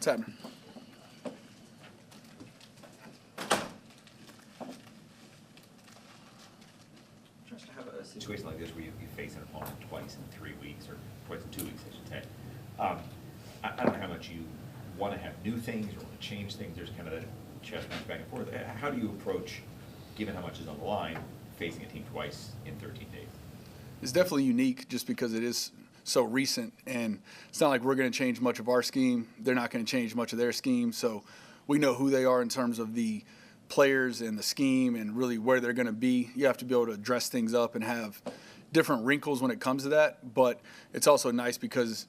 What's happening? Just to have a situation like this where you face an opponent twice in 3 weeks, or twice in 2 weeks, I should say. I don't know how much you want to have new things or want to change things. There's kind of that chess match back and forth. How do you approach, given how much is on the line, facing a team twice in 13 days? It's definitely unique just because it is so recent, and it's not like we're going to change much of our scheme. They're not going to change much of their scheme, so we know who they are in terms of the players and the scheme and really where they're going to be. You have to be able to dress things up and have different wrinkles when it comes to that, but it's also nice because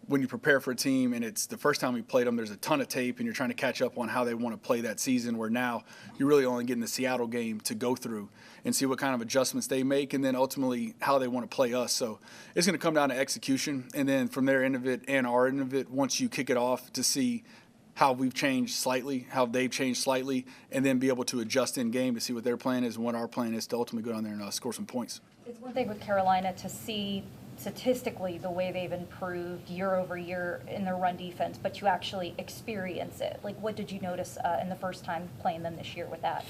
when you prepare for a team and it's the first time we played them, there's a ton of tape and you're trying to catch up on how they want to play that season, where now you're really only getting the Seattle game to go through and see what kind of adjustments they make and then ultimately how they want to play us. So it's going to come down to execution, and then from their end of it and our end of it, once you kick it off, to see how we've changed slightly, how they've changed slightly, and then be able to adjust in game to see what their plan is and what our plan is to ultimately go down there and score some points. It's one thing with Carolina to see statistically the way they've improved year over year in their run defense, but you actually experience it. Like, what did you notice in the first time playing them this year with that?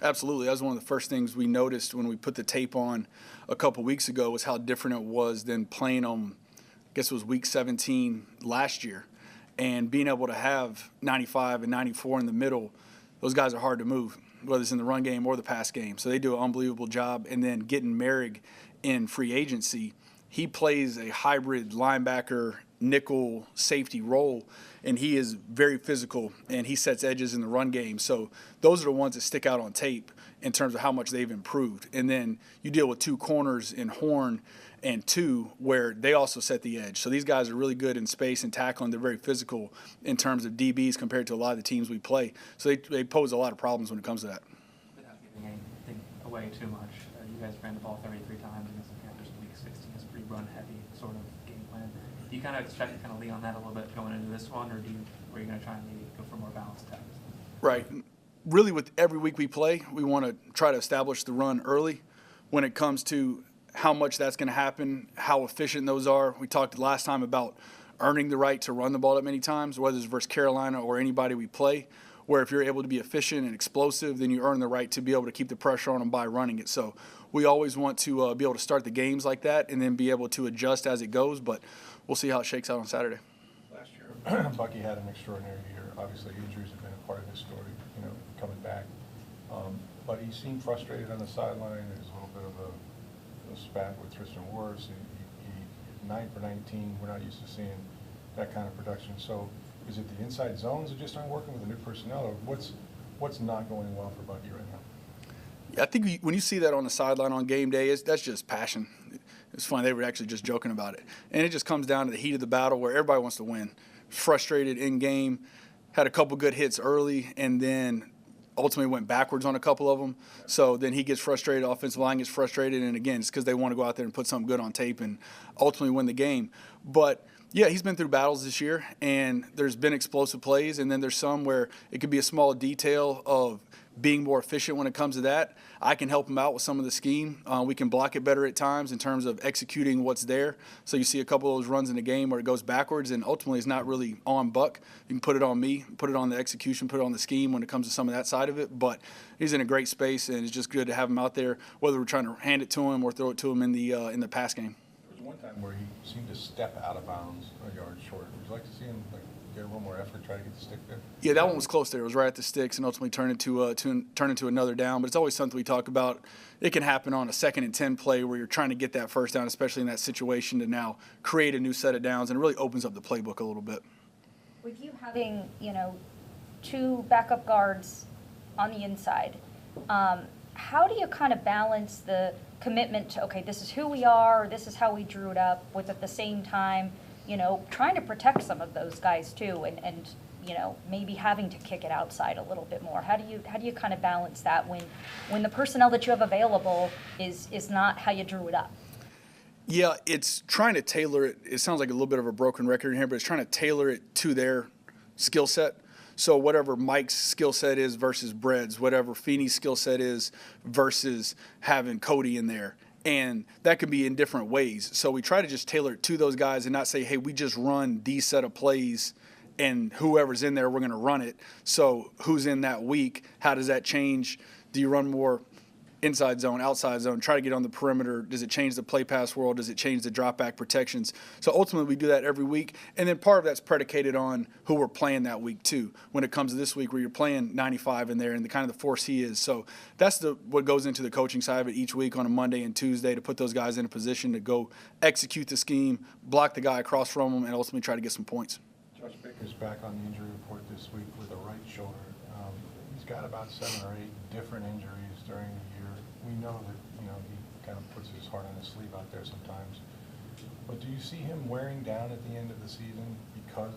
Absolutely. That was one of the first things we noticed when we put the tape on a couple weeks ago, was how different it was than playing them, I guess it was week 17 last year. And being able to have 95 and 94 in the middle, those guys are hard to move, whether it's in the run game or the pass game. So they do an unbelievable job. And then getting Merrick in free agency, he plays a hybrid linebacker, nickel, safety role, and he is very physical, and he sets edges in the run game. So those are the ones that stick out on tape in terms of how much they've improved. And then you deal with two corners in Horn and two where they also set the edge. So these guys are really good in space and tackling. They're very physical in terms of DBs compared to a lot of the teams we play. So they pose a lot of problems when it comes to that. Without giving anything away too much, you guys ran the ball 33 times against the Panthers in week 16. It's a pretty run-heavy sort of game plan. Do you kind of expect to kind of lean on that a little bit going into this one, or are you going to try and maybe go for more balanced attacks? Right. Really, with every week we play, we want to try to establish the run early. When it comes to how much that's going to happen, how efficient those are, we talked last time about earning the right to run the ball that many times, whether it's versus Carolina or anybody we play, where if you're able to be efficient and explosive, then you earn the right to be able to keep the pressure on them by running it. So we always want to be able to start the games like that and then be able to adjust as it goes, but we'll see how it shakes out on Saturday. Last year, Bucky had an extraordinary year. Obviously, injuries have been a part of his story, coming back. But he seemed frustrated on the sideline. There's a little bit of a spat with Tristan Wirfs. He 9 for 19. We're not used to seeing that kind of production. So is it the inside zones that just aren't working with the new personnel, or what's not going well for Bucky right now? Yeah, I think when you see that on the sideline on game day, that's just passion. It's funny, they were actually just joking about it. And it just comes down to the heat of the battle where everybody wants to win. Frustrated in game, had a couple good hits early, and then ultimately went backwards on a couple of them. So then he gets frustrated, offensive line gets frustrated, and again, it's because they want to go out there and put something good on tape and ultimately win the game. But yeah, he's been through battles this year, and there's been explosive plays, and then there's some where it could be a small detail of being more efficient when it comes to that. I can help him out with some of the scheme. We can block it better at times in terms of executing what's there. So you see a couple of those runs in the game where it goes backwards, and ultimately it's not really on Buck. You can put it on me, put it on the execution, put it on the scheme when it comes to some of that side of it. But he's in a great space, and it's just good to have him out there, whether we're trying to hand it to him or throw it to him in the pass game. There was one time where he seemed to step out of bounds a yard short. Would you like to see him get a little more effort, try to get the stick there? Yeah, that one was close there. It was right at the sticks and ultimately turned into another down. But it's always something we talk about. It can happen on a 2nd and 10 play where you're trying to get that first down, especially in that situation, to now create a new set of downs, and it really opens up the playbook a little bit. With you having, two backup guards on the inside, how do you kind of balance the commitment to, okay, this is who we are, this is how we drew it up, with at the same time, trying to protect some of those guys too, and maybe having to kick it outside a little bit more? How do you kind of balance that when the personnel that you have available is not how you drew it up? Yeah, it's trying to tailor it. It sounds like a little bit of a broken record in here, but it's trying to tailor it to their skill set. So whatever Mike's skill set is versus Bread's, whatever Feeney's skill set is versus having Cody in there. And that can be in different ways. So we try to just tailor it to those guys and not say, hey, we just run these set of plays and whoever's in there, we're going to run it. So who's in that week? How does that change? Do you run more inside zone, outside zone, try to get on the perimeter? Does it change the play pass world? Does it change the drop back protections? So ultimately we do that every week. And then part of that's predicated on who we're playing that week too. When it comes to this week where you're playing 95 in there and the kind of the force he is. So that's what goes into the coaching side of it each week on a Monday and Tuesday to put those guys in a position to go execute the scheme, block the guy across from them, and ultimately try to get some points. Josh Baker's back on the injury report this week with a right shoulder. He's got about 7 or 8 different injuries during the year. We know that, he kind of puts his heart on his sleeve out there sometimes. But do you see him wearing down at the end of the season because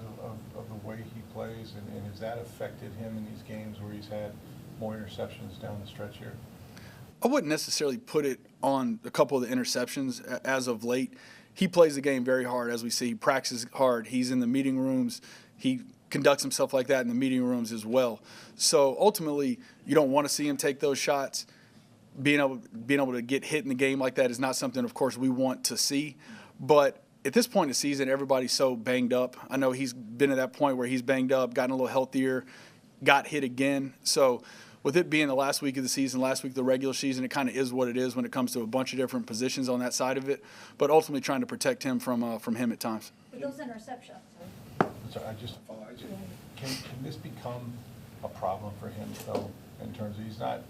of the way he plays? And has that affected him in these games where he's had more interceptions down the stretch here? I wouldn't necessarily put it on a couple of the interceptions as of late. He plays the game very hard, as we see. He practices hard. He's in the meeting rooms. He conducts himself like that in the meeting rooms as well. So ultimately, you don't want to see him take those shots. Being able to get hit in the game like that is not something, of course, we want to see. But at this point in the season, everybody's so banged up. I know he's been at that point where he's banged up, gotten a little healthier, got hit again. So with it being the last week of the season, last week of the regular season, it kind of is what it is when it comes to a bunch of different positions on that side of it. But ultimately trying to protect him from him at times. With those interceptions. So can this become a problem for him, though, in terms of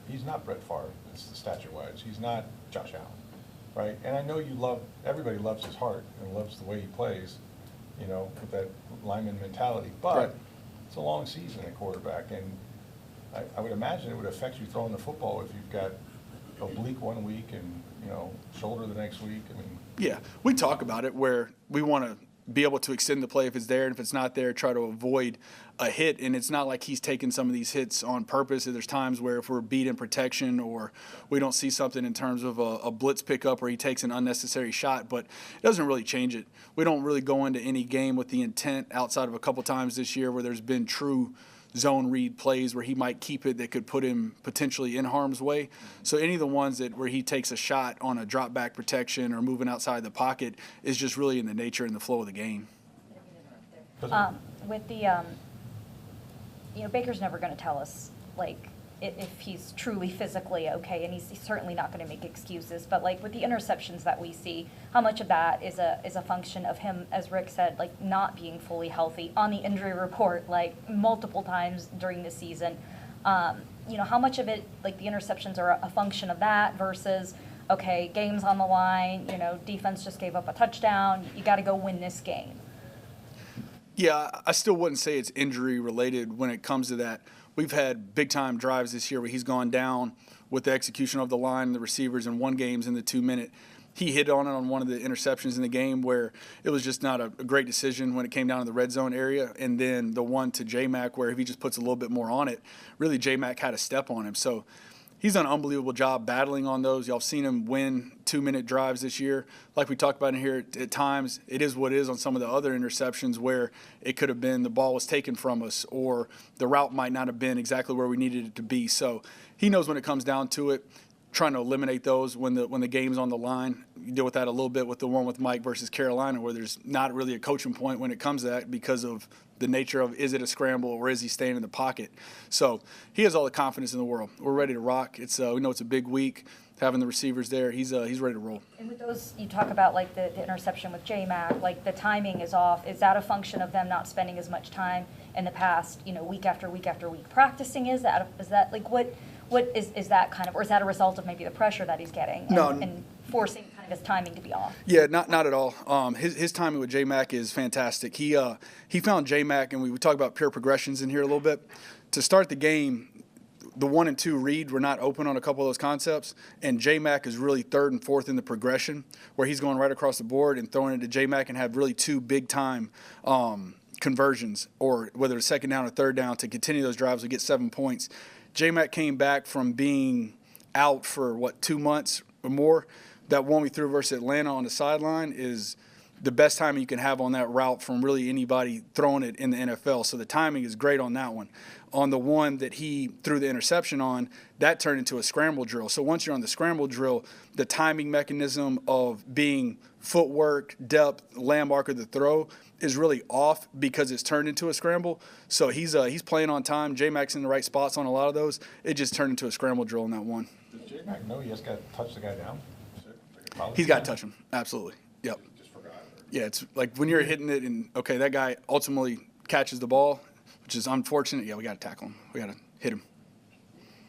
he's not Brett Favre, it's the stature-wise. He's not Josh Allen, right? And I know everybody loves his heart and loves the way he plays, with that lineman mentality. But right. It's a long season at quarterback, and I would imagine it would affect you throwing the football if you've got oblique one week and, shoulder the next week. Yeah, we talk about it where we want to be able to extend the play if it's there, and if it's not there, try to avoid a hit. And it's not like he's taking some of these hits on purpose. There's times where if we're beat in protection or we don't see something in terms of a blitz pickup where he takes an unnecessary shot, but it doesn't really change it. We don't really go into any game with the intent outside of a couple times this year where there's been true zone read plays where he might keep it that could put him potentially in harm's way. So any of the ones where he takes a shot on a drop back protection or moving outside the pocket is just really in the nature and the flow of the game. With the, Baker's never going to tell us, if he's truly physically okay, and he's certainly not going to make excuses. But, with the interceptions that we see, how much of that is a function of him, as Rick said, not being fully healthy on the injury report, multiple times during the season? How much of it, the interceptions are a function of that versus, okay, game's on the line, defense just gave up a touchdown, you got to go win this game? Yeah, I still wouldn't say it's injury related when it comes to that. We've had big-time drives this year where he's gone down with the execution of the line and the receivers in one games in the 2-minute. He hit on it on one of the interceptions in the game where it was just not a great decision when it came down to the red zone area. And then the one to J-Mac where if he just puts a little bit more on it, really J-Mac had a step on him. So he's done an unbelievable job battling on those. Y'all have seen him win 2-minute drives this year. Like we talked about in here, at times it is what it is on some of the other interceptions where it could have been the ball was taken from us or the route might not have been exactly where we needed it to be. So he knows when it comes down to it, trying to eliminate those when the game's on the line. You deal with that a little bit with the one with Mike versus Carolina where there's not really a coaching point when it comes to that because of the nature of is it a scramble or is he staying in the pocket. So he has all the confidence in the world. We're ready to rock. We know it's a big week. Having the receivers there, he's ready to roll. And with those, you talk about the interception with J-Mac, the timing is off. Is that a function of them not spending as much time in the past, week after week after week practicing? Is that what is that kind of, or is that a result of maybe the pressure that he's getting and forcing kind of his timing to be off? Yeah, not at all. His timing with J-Mac is fantastic. He found J-Mac, and we talk about pure progressions in here a little bit. To start the game, the 1 and 2 read were not open on a couple of those concepts, and J-Mac is really 3rd and 4th in the progression where he's going right across the board and throwing it to J-Mac and have really 2 big-time conversions, or whether it's 2nd down or 3rd down, to continue those drives to get 7 points. J-Mac came back from being out for, 2 months or more. That one we threw versus Atlanta on the sideline is the best timing you can have on that route from really anybody throwing it in the NFL. So the timing is great on that one. On the one that he threw the interception on, that turned into a scramble drill. So once you're on the scramble drill, the timing mechanism of being footwork, depth, landmark of the throw is really off because it's turned into a scramble. So he's playing on time. J-Mac's in the right spots on a lot of those. It just turned into a scramble drill on that one. Does J-Mac know he just got to touch the guy down? He's got to touch him. Absolutely. Yep. Just forgot. Yeah, it's like when you're hitting it and, okay, that guy ultimately catches the ball, which is unfortunate. Yeah, we got to tackle him. We got to hit him.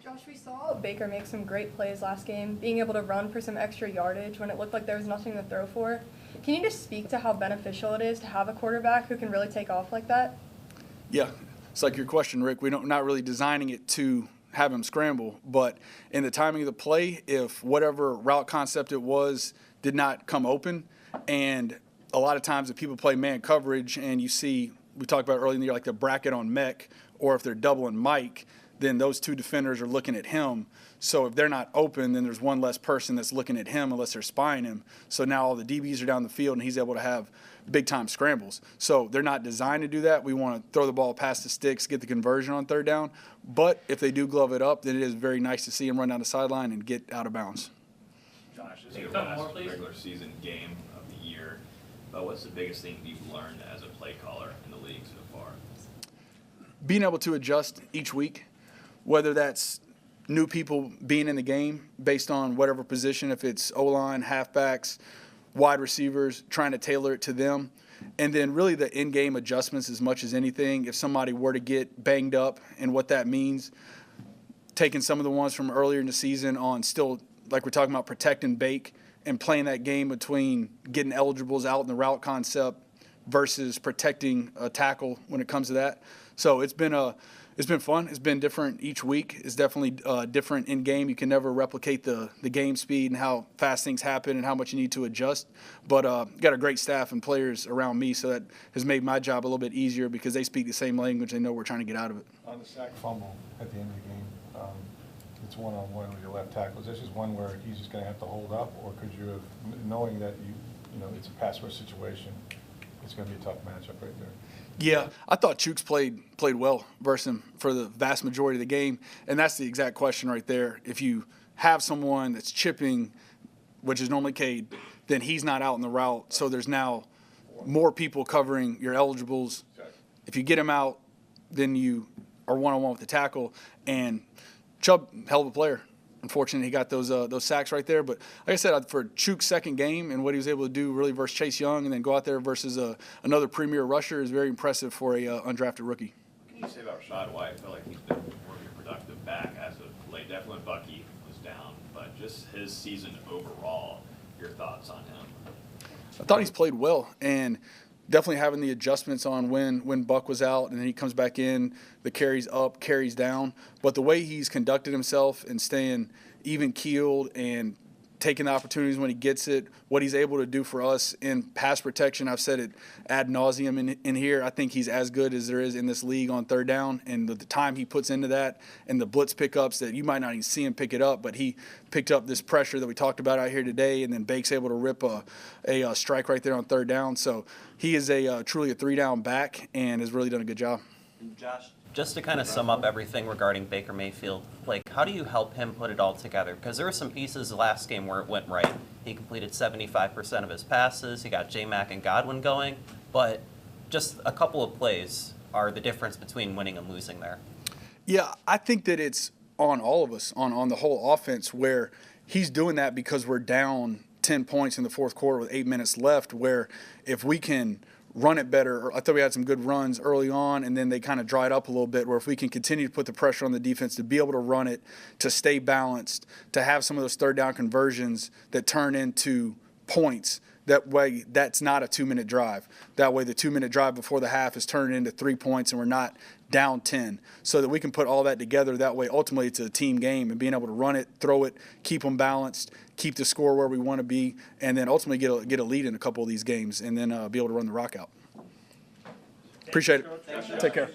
Josh, we saw Baker make some great plays last game, being able to run for some extra yardage when it looked like there was nothing to throw for. Can you just speak to how beneficial it is to have a quarterback who can really take off like that? Yeah, it's like your question, Rick. We're not really designing it to have him scramble, but in the timing of the play, if whatever route concept it was did not come open, and a lot of times if people play man coverage and you see, we talked about earlier in the year, like the bracket on Mech, or if they're doubling Mike, then those two defenders are looking at him. So if they're not open, then there's one less person that's looking at him unless they're spying him. So now all the DBs are down the field and he's able to have big-time scrambles. So they're not designed to do that. We want to throw the ball past the sticks, get the conversion on third down. But if they do glove it up, then it is very nice to see him run down the sideline and get out of bounds. Josh, this is your last regular season game of the year, but what's the biggest thing you've learned as a play caller in the league so far? Being able to adjust each week, whether that's new people being in the game based on whatever position, if it's O-line, halfbacks, wide receivers, trying to tailor it to them. And then really the in-game adjustments as much as anything. If somebody were to get banged up and what that means, taking some of the ones from earlier in the season on still, like we're talking about, protect and bake and playing that game between getting eligibles out in the route concept versus protecting a tackle when it comes to that. So it's been fun. It's been different each week. It's definitely different in game. You can never replicate the game speed and how fast things happen and how much you need to adjust. But got a great staff and players around me, so that has made my job a little bit easier because they speak the same language. They know we're trying to get out of it. On the sack fumble at the end of the game, it's one-on-one with your left tackle. Is this just one where he's just going to have to hold up, or could you have, knowing that you know it's a pass rush situation, it's going to be a tough matchup right there? Yeah, I thought Chooks played well versus him for the vast majority of the game, and that's the exact question right there. If you have someone that's chipping, which is normally Cade, then he's not out in the route, so there's now more people covering your eligibles. If you get him out, then you are one-on-one with the tackle, and Chubb, hell of a player. Unfortunately, he got those sacks right there. But like I said, for Chooks' second game and what he was able to do really versus Chase Young and then go out there versus another premier rusher is very impressive for a undrafted rookie. What can you say about Rashad White? I feel like he's been more of a productive back as of late. Definitely when Bucky was down, but just his season overall, your thoughts on him? I thought he's played well, and definitely having the adjustments on when Buck was out and then he comes back in, the carries up, carries down. But the way he's conducted himself and staying even-keeled and taking the opportunities when he gets it, what he's able to do for us in pass protection, I've said it ad nauseum in here. I think he's as good as there is in this league on third down, and the time he puts into that and the blitz pickups that you might not even see him pick it up, but he picked up this pressure that we talked about out here today, and then Bake's able to rip a strike right there on third down. So he is truly a three-down back and has really done a good job. Josh, just to kind of sum up everything regarding Baker Mayfield, like, how do you help him put it all together? Because there were some pieces last game where it went right. He completed 75% of his passes. He got J-Mac and Godwin going. But just a couple of plays are the difference between winning and losing there. Yeah, I think that it's on all of us, on the whole offense, where he's doing that because we're down 10 points in the fourth quarter with 8 minutes left, where if we can run it better. I thought we had some good runs early on, and then they kind of dried up a little bit, where if we can continue to put the pressure on the defense to be able to run it, to stay balanced, to have some of those third down conversions that turn into points, that way that's not a 2-minute drive. That way the 2-minute drive before the half is turned into 3 points and we're not down 10, so that we can put all that together. That way ultimately it's a team game, and being able to run it, throw it, keep them balanced, keep the score where we want to be, and then ultimately get a lead in a couple of these games, and then be able to run the rock out. Appreciate it. Take care.